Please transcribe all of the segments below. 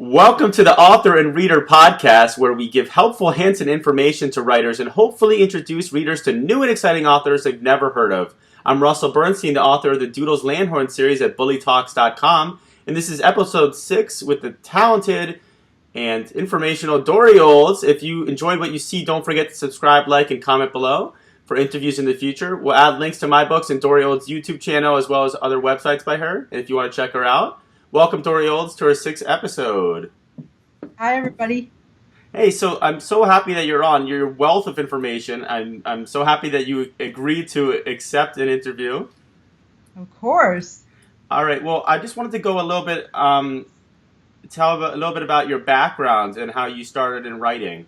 Welcome to the Author and Reader Podcast, where we give helpful hints and information to writers and hopefully introduce readers to new and exciting authors they've never heard of. I'm Russell Bernstein, the author of the Doodles Landhorn series at bullytalks.com, and this is episode 6 with the talented and informational Dorri. If you enjoyed what you see, don't forget to subscribe, like, and comment below for interviews in the future. We'll add links to my books and Dorri YouTube channel as well as other websites by her, if you want to check her out. Welcome, Dorri, to our 6th episode. Hi, everybody. Hey, so I'm so happy that you're on. Your wealth of information. I'm so happy that you agreed to accept an interview. Of course. All right. Well, I just wanted to go a little bit, tell a little bit about your background and how you started in writing.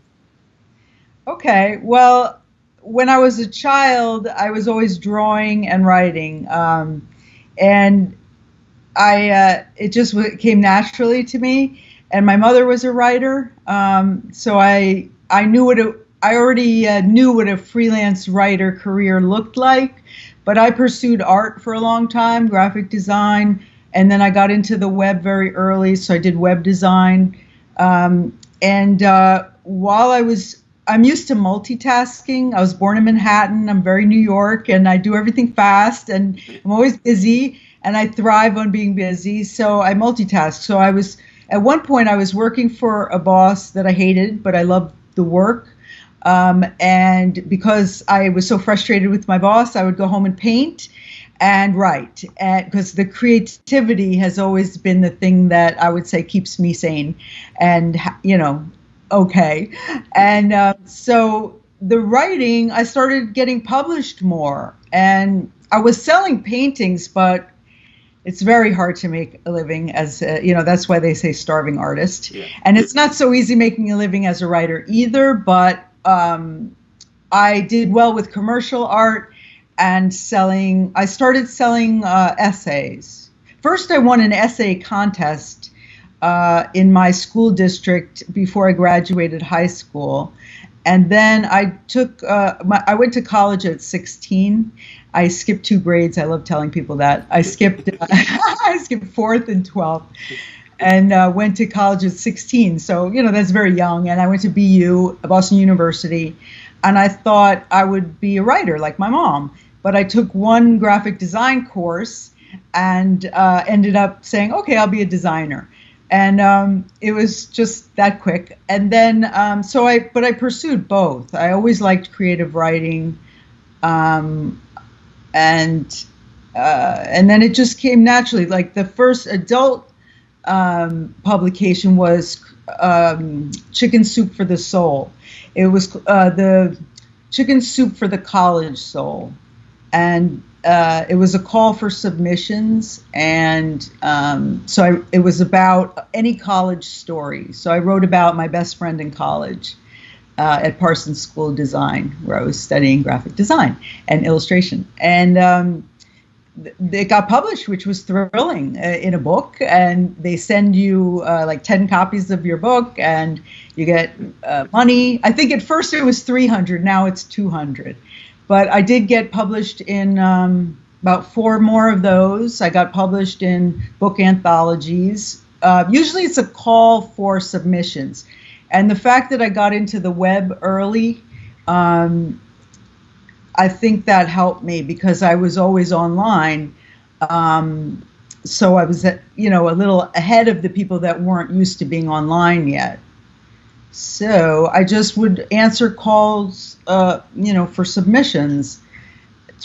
Okay. Well, when I was a child, I was always drawing and writing, and it just came naturally to me. And my mother was a writer, so I already knew what a freelance writer career looked like. But I pursued art for a long time, graphic design, and then I got into the web very early, so I did web design. While I'm used to multitasking. I was born in Manhattan. I'm very New York, and I do everything fast, and I'm always busy, and I thrive on being busy, so I multitask. So at one point, I was working for a boss that I hated, but I loved the work. And because I was so frustrated with my boss, I would go home and paint and write. Because the creativity has always been the thing that I would say keeps me sane and, okay. And so the writing, I started getting published more. And I was selling paintings, but it's very hard to make a living as, that's why they say starving artist. Yeah. And it's not so easy making a living as a writer either, but I did well with commercial art and selling. I started selling essays. First, I won an essay contest in my school district before I graduated high school. And then I went to college at 16. I skipped 2 grades. I love telling people that. I skipped 4th and 12th and went to college at 16. So, that's very young. And I went to BU, Boston University, and I thought I would be a writer like my mom. But I took one graphic design course and ended up saying, okay, I'll be a designer. And it was just that quick. And then, but I pursued both. I always liked creative writing. And then it just came naturally. Like the first adult publication was Chicken Soup for the Soul. It was the Chicken Soup for the College Soul. And it was a call for submissions, and it was about any college story. So I wrote about my best friend in college at Parsons School of Design, where I was studying graphic design and illustration. And it got published, which was thrilling, in a book. And they send you like 10 copies of your book, and you get money. I think at first it was $300, now it's $200. But I did get published in about 4 more of those. I got published in book anthologies. Usually it's a call for submissions. And the fact that I got into the web early, I think that helped me because I was always online. So I was, a little ahead of the people that weren't used to being online yet. So I just would answer calls, for submissions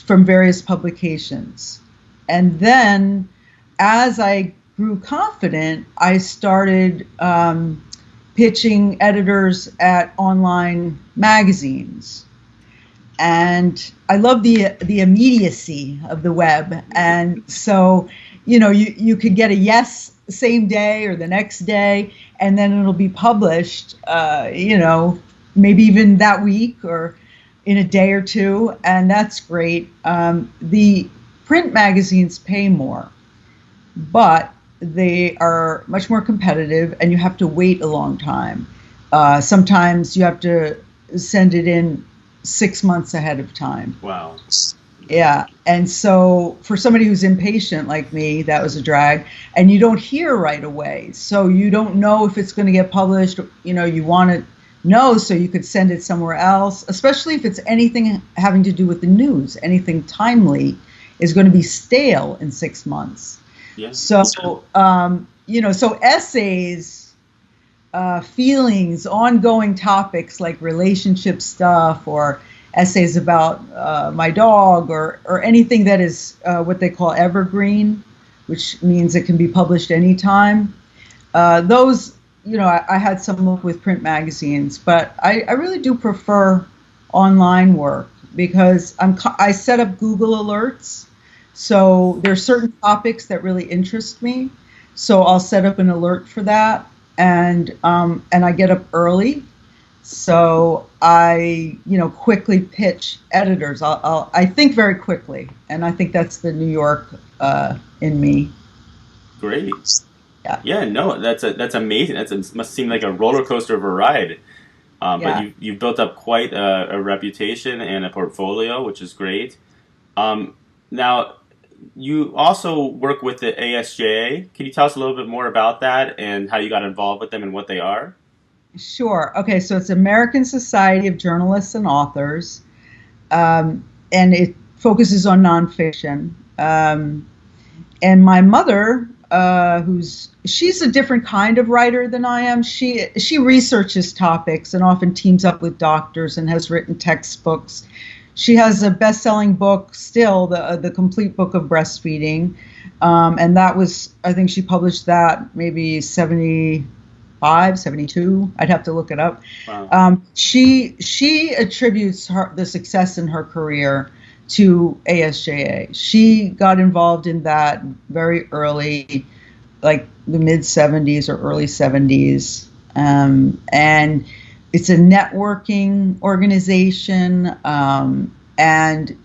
from various publications. And then as I grew confident, I started pitching editors at online magazines. And I love the immediacy of the web. And so, you could get a yes same day or the next day, and then it'll be published, maybe even that week or in a day or 2, and that's great. The print magazines pay more, but they are much more competitive, and you have to wait a long time. Sometimes you have to send it in 6 months ahead of time. Wow. Yeah. And so for somebody who's impatient like me, that was a drag. And you don't hear right away. So you don't know if it's going to get published. You know, you want to know so you could send it somewhere else, especially if it's anything having to do with the news. Anything timely is going to be stale in 6 months. Yeah. So, you know, so essays, feelings, ongoing topics like relationship stuff, or essays about my dog, or anything that is what they call evergreen, which means it can be published anytime. Those, you know, I had some look with print magazines, but I really do prefer online work because I set up Google alerts. So there's certain topics that really interest me. So I'll set up an alert for that, and I get up early. So I, you know, quickly pitch editors. I think very quickly, and I think that's the New York in me. Great. Yeah. Yeah. No, that's amazing. Must seem like a roller coaster of a ride. Yeah. But you've built up quite a reputation and a portfolio, which is great. Now, you also work with the ASJA. Can you tell us a little bit more about that and how you got involved with them and what they are? Sure. Okay, so it's American Society of Journalists and Authors, and it focuses on nonfiction. And my mother, she's a different kind of writer than I am. She researches topics and often teams up with doctors and has written textbooks. She has a best-selling book still, the complete book of breastfeeding, and that was, I think she published that maybe 75, 72. I'd have to look it up. Wow. She attributes the success in her career to ASJA. She got involved in that very early, like the mid 70s or early 70s, and it's a networking organization, and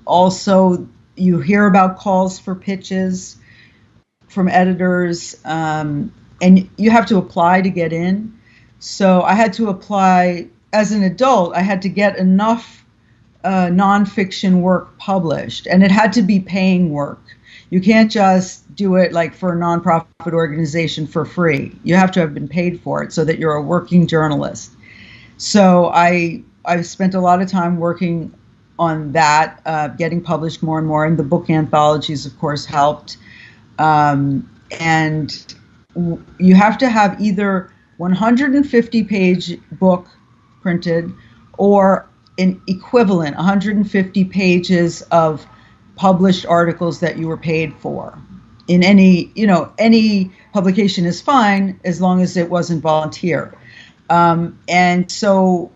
also you hear about calls for pitches from editors, and you have to apply to get in. So I had to apply as an adult. I had to get enough nonfiction work published, and it had to be paying work. You can't just do it like for a nonprofit organization for free. You have to have been paid for it so that you're a working journalist. So I've spent a lot of time working on that, getting published more and more, and the book anthologies, of course, helped. And you have to have either 150-page book printed or an equivalent 150 pages of published articles that you were paid for. In any publication is fine as long as it wasn't volunteer. And so,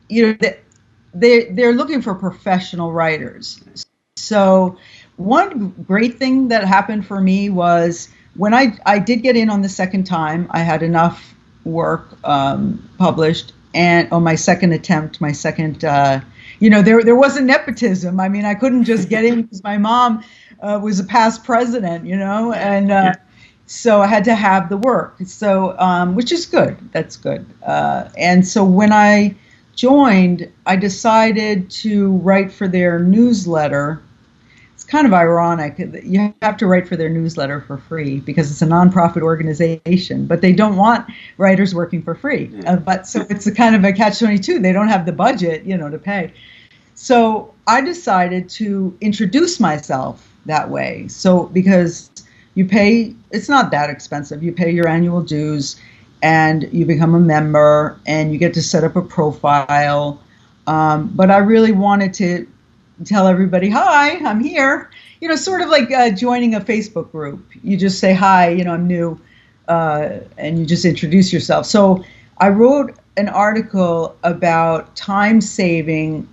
they're looking for professional writers. So one great thing that happened for me was when I did get in on the second time, I had enough work published, and on my second attempt, there wasn't nepotism. I mean, I couldn't just get in because my mom was a past president, and so I had to have the work. So, which is good. That's good. And so when I joined, I decided to write for their newsletter. It's kind of ironic. You have to write for their newsletter for free because it's a nonprofit organization, but they don't want writers working for free. But so it's a kind of a catch-22. They don't have the budget, to pay. So I decided to introduce myself that way. So because you pay, it's not that expensive. You pay your annual dues and you become a member and you get to set up a profile. But I really wanted to tell everybody, hi, I'm here. Sort of like joining a Facebook group. You just say, hi, I'm new, and you just introduce yourself. So I wrote an article about time saving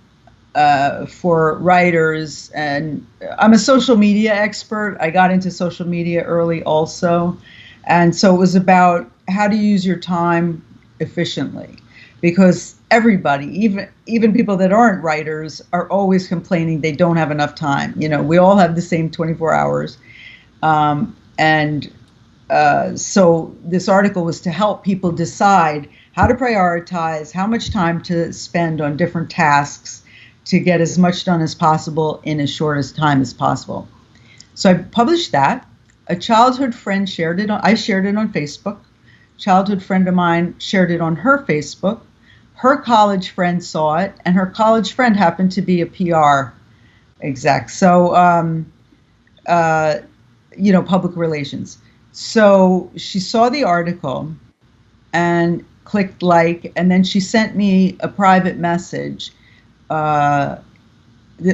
for writers, and I'm a social media expert. I got into social media early also. And so it was about how to use your time efficiently, because everybody, even people that aren't writers, are always complaining they don't have enough time. We all have the same 24 hours. So this article was to help people decide how to prioritize, how much time to spend on different tasks, to get as much done as possible in as short as time as possible. So I published that. A childhood friend shared it. I shared it on Facebook. Childhood friend of mine shared it on her Facebook. Her college friend saw it, and her college friend happened to be a PR exec. So, public relations. So she saw the article and clicked like, and then she sent me a private message that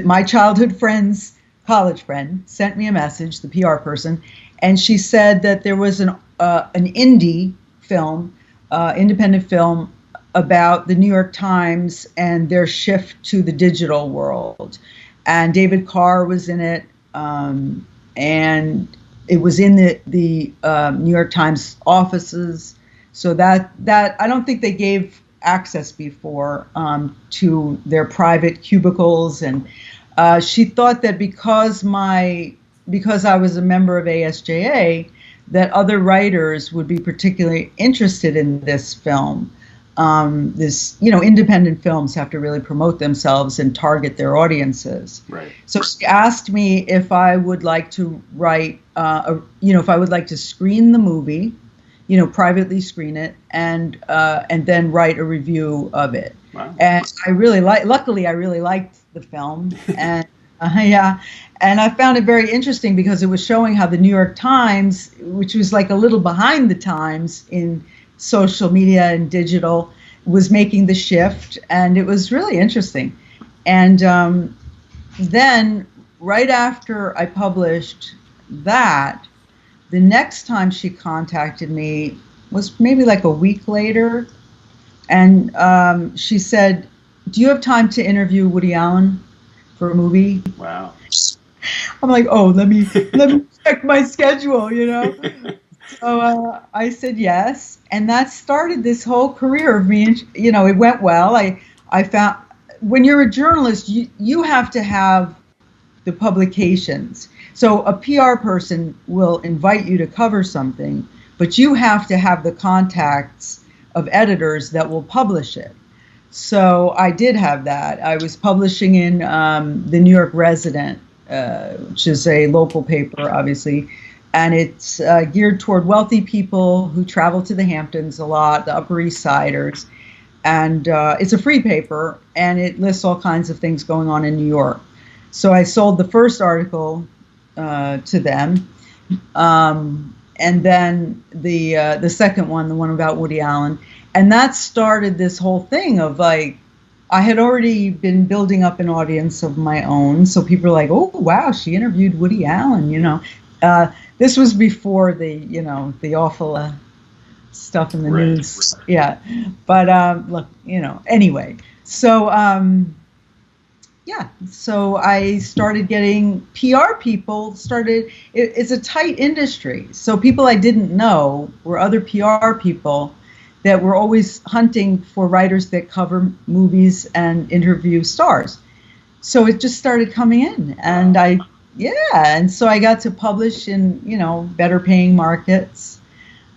my childhood friend's college friend sent me a message, the PR person, and she said that there was an indie film, independent film about the New York Times and their shift to the digital world. And David Carr was in it, and it was in the New York Times offices. So that I don't think they gave access before to their private cubicles. And she thought that because I was a member of ASJA, that other writers would be particularly interested in this film. Independent films have to really promote themselves and target their audiences. Right. So she asked me if I would like to write, if I would like to screen the movie, privately screen it, and then write a review of it. Wow. And luckily I really liked the film, and and I found it very interesting because it was showing how the New York Times, which was like a little behind the times in social media and digital, was making the shift, and it was really interesting. And then right after I published that, the next time she contacted me was maybe like a week later, and she said, "Do you have time to interview Woody Allen for a movie?" Wow. I'm like, "Oh, let me check my schedule," So I said yes, and that started this whole career of me. It went well. I found, when you're a journalist, you have to have the publications. So a PR person will invite you to cover something, but you have to have the contacts of editors that will publish it. So I did have that. I was publishing in the New York Resident, which is a local paper, obviously. And it's geared toward wealthy people who travel to the Hamptons a lot, the Upper East Siders. And it's a free paper, and it lists all kinds of things going on in New York. So I sold the first article to them. And then the second one, the one about Woody Allen. And that started this whole thing of like, I had already been building up an audience of my own. So people were like, "Oh, wow, she interviewed Woody Allen," This was before the awful stuff in the news. Yeah. But look, anyway. So so I started getting PR people it's a tight industry. So people I didn't know were other PR people that were always hunting for writers that cover movies and interview stars. So it just started coming in, and and so I got to publish in, better paying markets,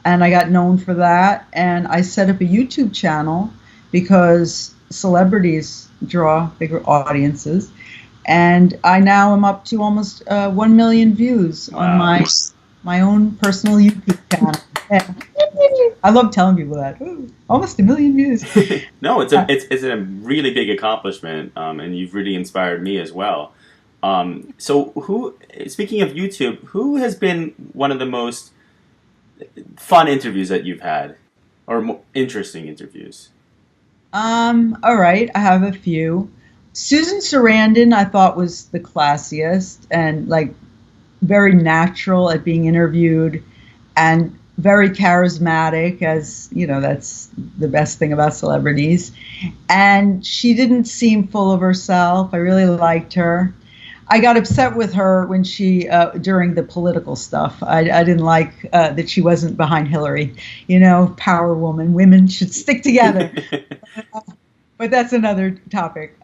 and I got known for that. And I set up a YouTube channel because celebrities draw bigger audiences. And I now am up to almost 1 million views on my own personal YouTube channel. I love telling people that. Ooh, almost 1 million views. No, it's a really big accomplishment, and you've really inspired me as well. So speaking of YouTube, who has been one of the most fun interviews that you've had, or more interesting interviews? All right, I have a few. Susan Sarandon, I thought, was the classiest and like very natural at being interviewed, and very charismatic, as that's the best thing about celebrities. And she didn't seem full of herself. I really liked her. I got upset with her when she, during the political stuff. I didn't like that she wasn't behind Hillary. Power woman, women should stick together. But that's another topic.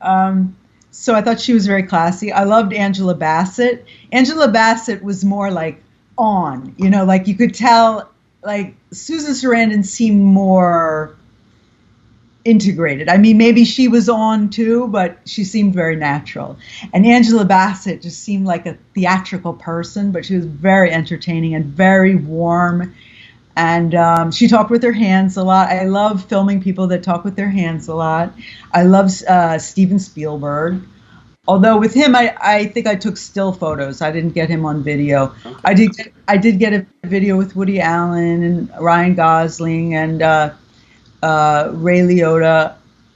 So I thought she was very classy. I loved Angela Bassett. Angela Bassett was more like on, like you could tell, like Susan Sarandon seemed more integrated. I mean, maybe she was on too, but she seemed very natural. And Angela Bassett just seemed like a theatrical person, but she was very entertaining and very warm. And she talked with her hands a lot. I love filming people that talk with their hands a lot. I love Steven Spielberg. Although with him, I think I took still photos. I didn't get him on video. Okay. I did get a video with Woody Allen and Ryan Gosling and Ray Liotta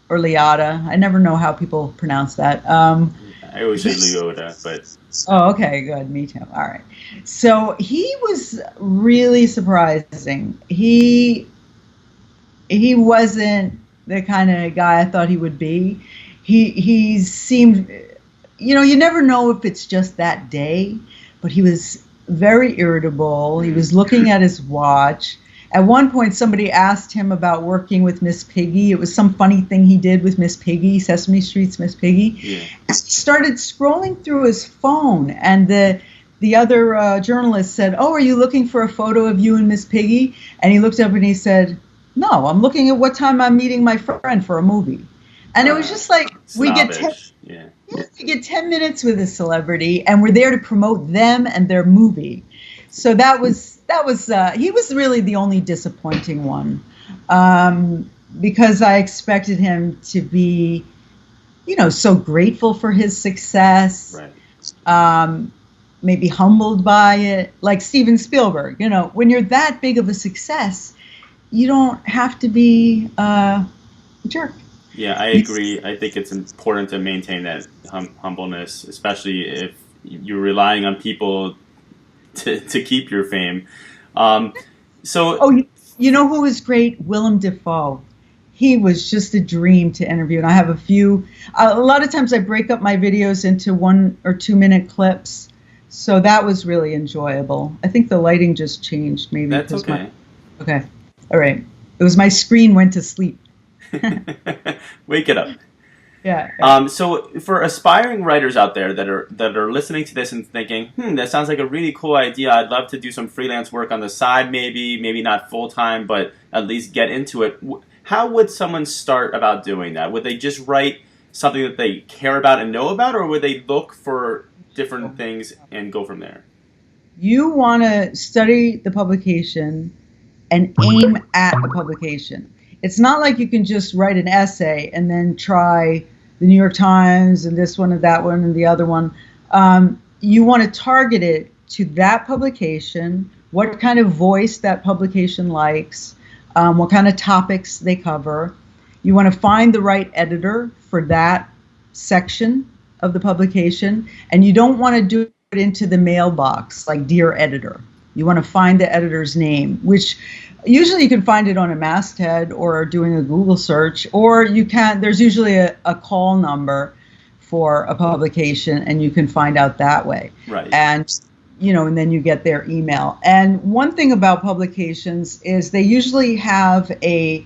or Liotta. I never know how people pronounce that. I always say Liotta, but... Oh, okay, good. Me too. All right. So he was really surprising. He wasn't the kind of guy I thought he would be. He seemed, you never know if it's just that day, but he was very irritable. He was looking at his watch. At one point, somebody asked him about working with Miss Piggy. It was some funny thing he did with Miss Piggy, Sesame Street's Miss Piggy. Yeah. He started scrolling through his phone, and the other journalist said, "Oh, are you looking for a photo of you and Miss Piggy?" And he looked up and he said, "No, I'm looking at what time I'm meeting my friend for a movie." And it was just like, we get 10 minutes with a celebrity, and we're there to promote them and their movie. So that was he was really the only disappointing one, because I expected him to be, so grateful for his success, right. Maybe humbled by it, like Steven Spielberg. When you're that big of a success, you don't have to be a jerk. Yeah, I agree. I think it's important to maintain that humbleness, especially if you're relying on people to keep your fame. You know who was great? Willem Dafoe. He was just a dream to interview. And I have a lot of times I break up my videos into 1 or 2 minute clips. So that was really enjoyable. I think the lighting just changed maybe. That's okay. Okay. All right. It was my screen went to sleep. Wake it up. Yeah. So for aspiring writers out there that are listening to this and thinking, that sounds like a really cool idea. I'd love to do some freelance work on the side, maybe not full time, but at least get into it. How would someone start about doing that? Would they just write something that they care about and know about, or would they look for different things and go from there? You want to study the publication and aim at a publication. It's not like you can just write an essay and then try the New York Times and this one and that one and the other one. You want to target it to that publication, what kind of voice that publication likes, what kind of topics they cover. You want to find the right editor for that section of the publication, and you don't want to do it into the mailbox like Dear Editor. You want to find the editor's name, which usually you can find it on a masthead or doing a Google search, or there's usually a call number for a publication, and you can find out that way. Right. And then you get their email. And one thing about publications is they usually have a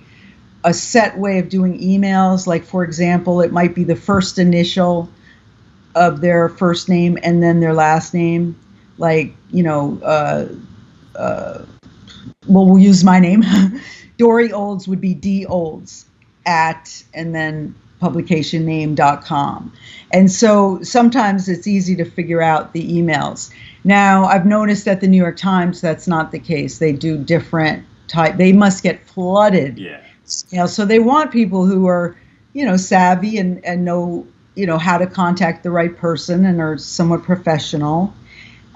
set way of doing emails. Like, for example, it might be the first initial of their first name and then their last name. Like, we'll use my name. Dorri Olds would be D Olds @ and then publicationname.com. And so sometimes it's easy to figure out the emails. Now, I've noticed at the New York Times that's not the case. They do different type. They must get flooded. Yeah. So they want people who are, savvy and know, how to contact the right person and are somewhat professional.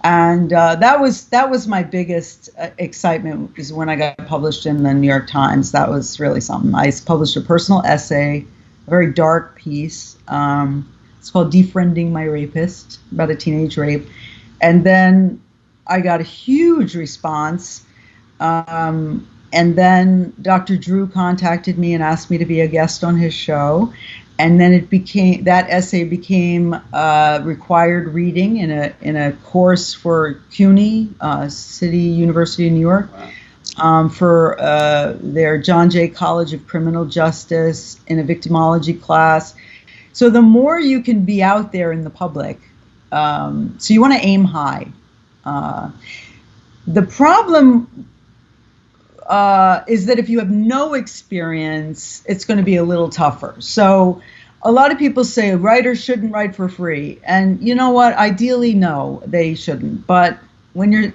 And that was my biggest excitement, is when I got published in the New York Times. That was really something. I published a personal essay, a very dark piece. It's called Defriending My Rapist, about a teenage rape. And then I got a huge response. And then Dr. Drew contacted me and asked me to be a guest on his show. And then that essay became required reading in a course for CUNY, City University of New York, for their John Jay College of Criminal Justice, in a victimology class. So the more you can be out there in the public, so you want to aim high. The problem is that if you have no experience, it's going to be a little tougher. So a lot of people say writers shouldn't write for free. And you know what? Ideally, no, they shouldn't. But when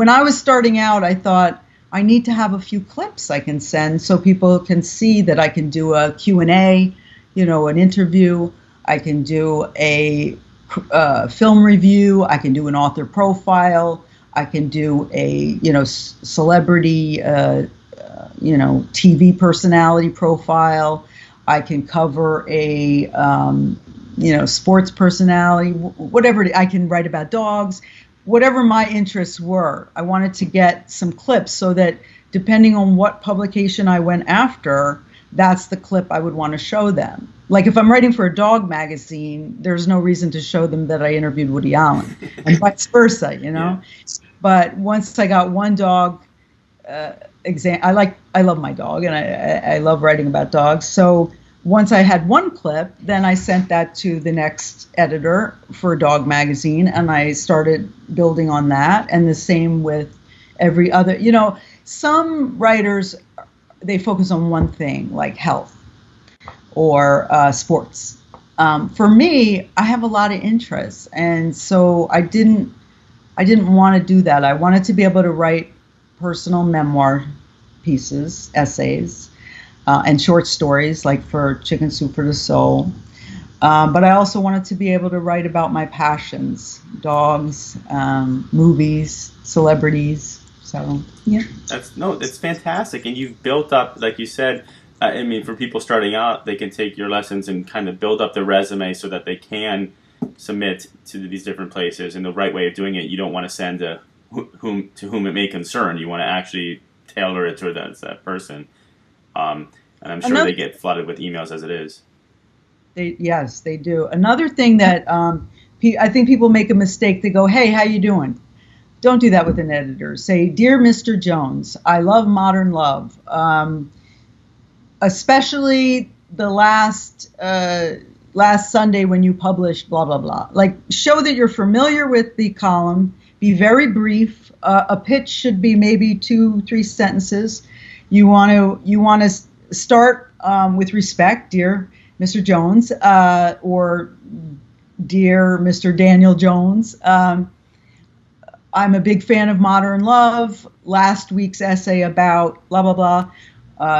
I was starting out, I thought I need to have a few clips I can send so people can see that I can do a Q&A, an interview. I can do a film review. I can do an author profile. I can do a, celebrity, TV personality profile. I can cover a, sports personality, whatever. I can write about dogs, whatever my interests were. I wanted to get some clips so that depending on what publication I went after, that's the clip I would want to show them. Like if I'm writing for a dog magazine, there's no reason to show them that I interviewed Woody Allen, and vice versa, Yeah. But once I got one dog I love my dog, and I love writing about dogs. So once I had one clip, then I sent that to the next editor for a dog magazine, and I started building on that. And the same with every other. Some writers, they focus on one thing, like health or sports. For me, I have a lot of interests, and so I didn't want to do that. I wanted to be able to write personal memoir pieces, essays, and short stories, like for Chicken Soup for the Soul. But I also wanted to be able to write about my passions: dogs, movies, celebrities. So yeah, it's fantastic, and you've built up, like you said. For people starting out, they can take your lessons and kind of build up their resume so that they can submit to these different places. And the right way of doing it, you don't want to send to whom it may concern. You want to actually tailor it to that person. And I'm sure they get flooded with emails as it is. Yes, they do. Another thing that I think people make a mistake. They go, "Hey, how you doing?" Don't do that with an editor. Say, "Dear Mr. Jones, I love modern love. Especially the last Sunday when you published blah, blah, blah." Like, show that you're familiar with the column. Be very brief. A pitch should be maybe 2-3 sentences. You want to start with respect, "Dear Mr. Jones," or "Dear Mr. Daniel Jones. I'm a big fan of modern love. Last week's essay about blah, blah, blah.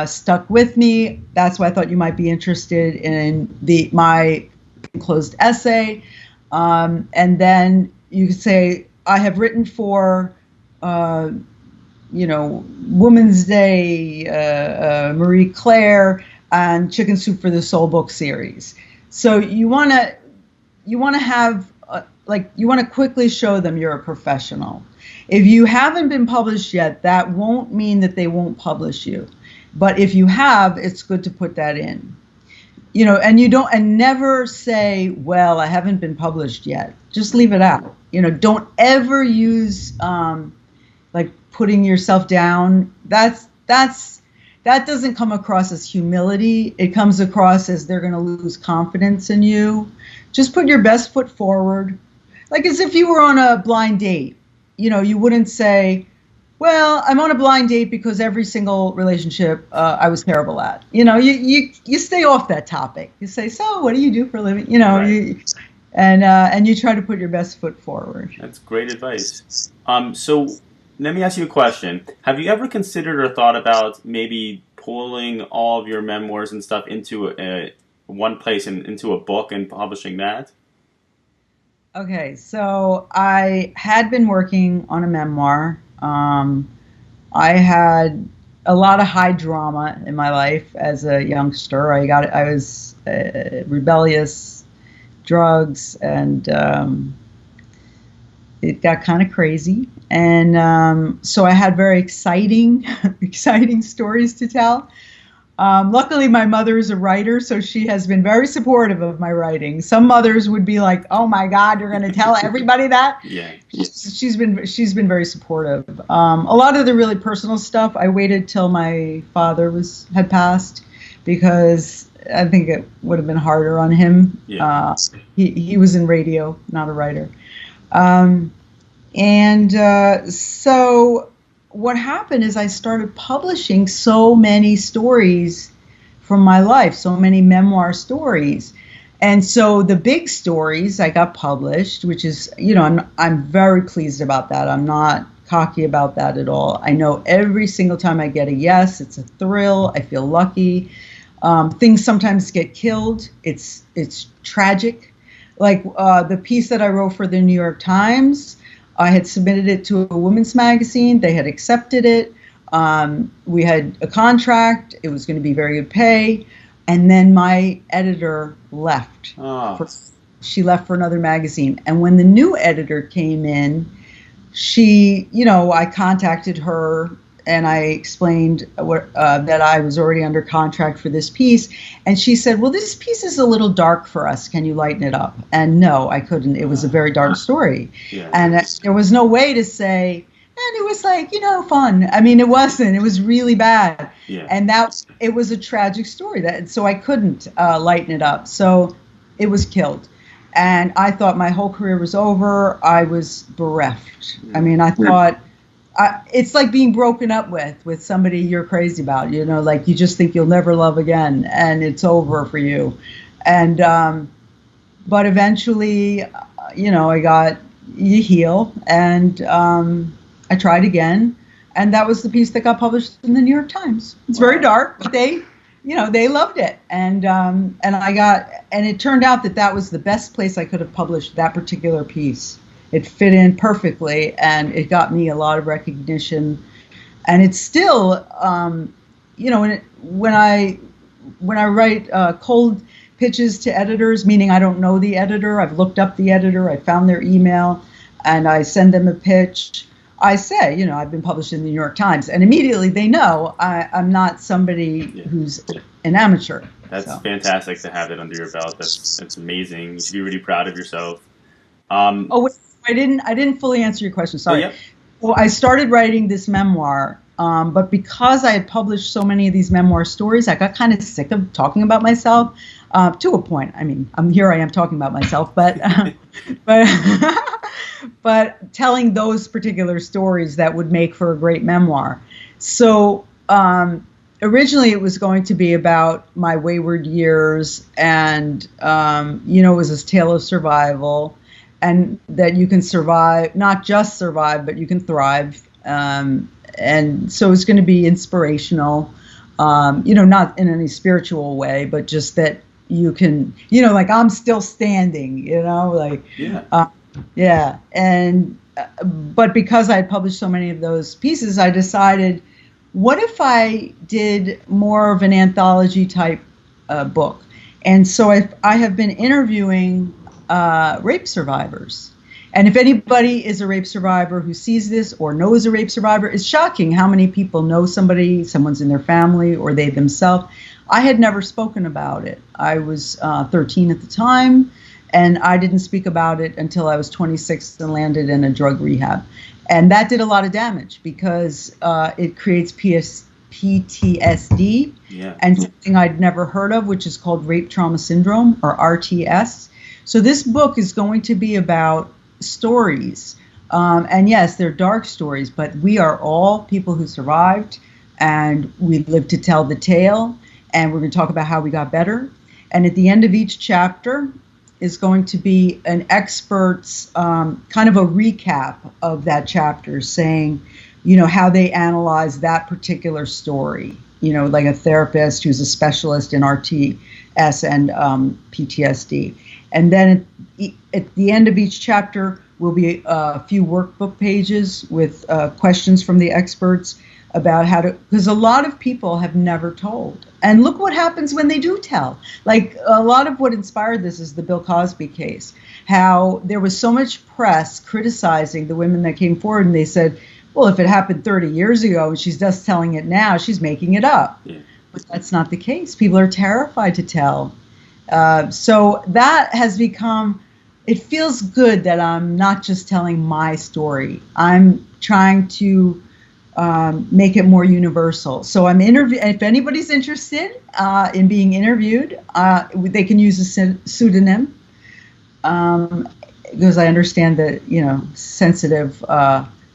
Stuck with me. That's why I thought you might be interested in my enclosed essay." And then you could say, "I have written for, Women's Day, Marie Claire, and Chicken Soup for the Soul book series." So you want to have you want to quickly show them you're a professional. If you haven't been published yet, that won't mean that they won't publish you. But if you have, it's good to put that in. And never say, "Well, I haven't been published yet." Just leave it out. Don't ever use putting yourself down. That doesn't come across as humility. It comes across as they're going to lose confidence in you. Just put your best foot forward. Like as if you were on a blind date. You wouldn't say, "Well, I'm on a blind date because every single relationship I was terrible at." You stay off that topic. You say, "So, what do you do for a living?" Right. And you try to put your best foot forward. That's great advice. So let me ask you a question. Have you ever considered or thought about maybe pulling all of your memoirs and stuff into one place and into a book and publishing that? Okay, so I had been working on a memoir. I had a lot of high drama in my life as a youngster. I was rebellious, drugs, and it got kind of crazy. And so I had very exciting stories to tell. Luckily, my mother is a writer, so she has been very supportive of my writing. Some mothers would be like, "Oh my God, you're going to tell everybody that?" Yeah. She's been very supportive. A lot of the really personal stuff, I waited till my father had passed, because I think it would have been harder on him. Yeah. He was in radio, not a writer. So what happened is I started publishing so many stories from my life, so many memoir stories. And so the big stories I got published, which is, I'm very pleased about that. I'm not cocky about that at all. I know every single time I get a yes, it's a thrill. I feel lucky. Things sometimes get killed. It's tragic. Like the piece that I wrote for the New York Times, I had submitted it to a women's magazine. They had accepted it. We had a contract. It was going to be very good pay. And then my editor left. Oh. She left for another magazine. And when the new editor came in, I contacted her and I explained that I was already under contract for this piece. And she said, well, this piece is a little dark for us. Can you lighten it up? And no, I couldn't. It was a very dark story. Yeah. And there was no way to say, and it was like, fun. I mean, it wasn't. It was really bad. Yeah. And it was a tragic story. So I couldn't lighten it up. So it was killed. And I thought my whole career was over. I was bereft. I mean, I thought it's like being broken up with somebody you're crazy about. Like you just think you'll never love again, and it's over for you. And but eventually, you heal, and I tried again, and that was the piece that got published in the New York Times. It's very dark, but they loved it, and it turned out that was the best place I could have published that particular piece. It fit in perfectly, and it got me a lot of recognition. And it's still, when I write cold pitches to editors, meaning I don't know the editor, I've looked up the editor, I found their email, and I send them a pitch. I say, I've been published in the New York Times, and immediately they know I'm not somebody who's an amateur. That's fantastic to have it under your belt. That's amazing. You should be really proud of yourself. I didn't fully answer your question. Sorry. Oh, yeah. Well, I started writing this memoir, but because I had published so many of these memoir stories, I got kind of sick of talking about myself to a point. I mean, I am talking about myself, but but telling those particular stories that would make for a great memoir. So originally it was going to be about my wayward years, and it was this tale of survival. And that you can survive, not just survive, but you can thrive. And so it's going to be inspirational, not in any spiritual way, but just that you can, like I'm still standing, yeah. And, but because I had published so many of those pieces, I decided, what if I did more of an anthology type book? And so I have been interviewing rape survivors. And if anybody is a rape survivor who sees this or knows a rape survivor, it's shocking how many people know someone's in their family or they themselves. I had never spoken about it. I was 13 at the time, and I didn't speak about it until I was 26 and landed in a drug rehab. And that did a lot of damage because it creates PTSD and something I'd never heard of, which is called rape trauma syndrome, or RTS. So this book is going to be about stories. And yes, they're dark stories, but we are all people who survived, and we live to tell the tale, and we're going to talk about how we got better. And at the end of each chapter is going to be an expert's kind of a recap of that chapter, saying, how they analyze that particular story, like a therapist who's a specialist in RTS and PTSD. And then at the end of each chapter will be a few workbook pages with questions from the experts about how to, because a lot of people have never told. And look what happens when they do tell. Like a lot of what inspired this is the Bill Cosby case, how there was so much press criticizing the women that came forward, and they said, well, if it happened 30 years ago and she's just telling it now, she's making it up. Yeah. But that's not the case. People are terrified to tell. So that has become, it feels good that I'm not just telling my story. I'm trying to make it more universal. So I'm if anybody's interested in being interviewed, they can use a pseudonym, because I understand that, sensitive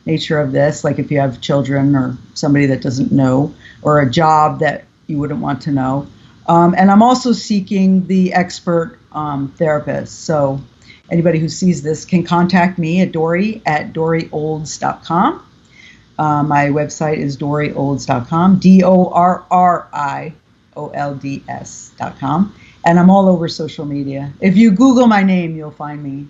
nature of this, like if you have children or somebody that doesn't know, or a job that you wouldn't want to know. And I'm also seeking the expert therapist. So anybody who sees this can contact me at dorriolds.com. My website is dorriolds.com, DORRIOLDS.com. And I'm all over social media. If you Google my name, you'll find me.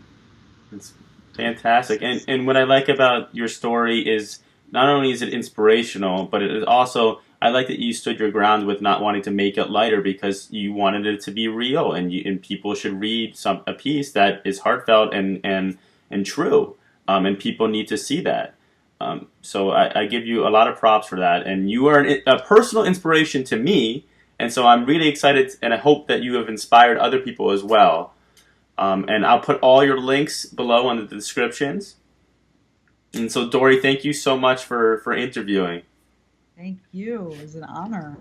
It's fantastic. And what I like about your story is not only is it inspirational, but it is also, I like that you stood your ground with not wanting to make it lighter because you wanted it to be real, and people should read a piece that is heartfelt and true, and people need to see that. So I give you a lot of props for that, and you are a personal inspiration to me, and so I'm really excited, and I hope that you have inspired other people as well. And I'll put all your links below in the descriptions. And so, Dorri, thank you so much for interviewing. Thank you. It was an honor.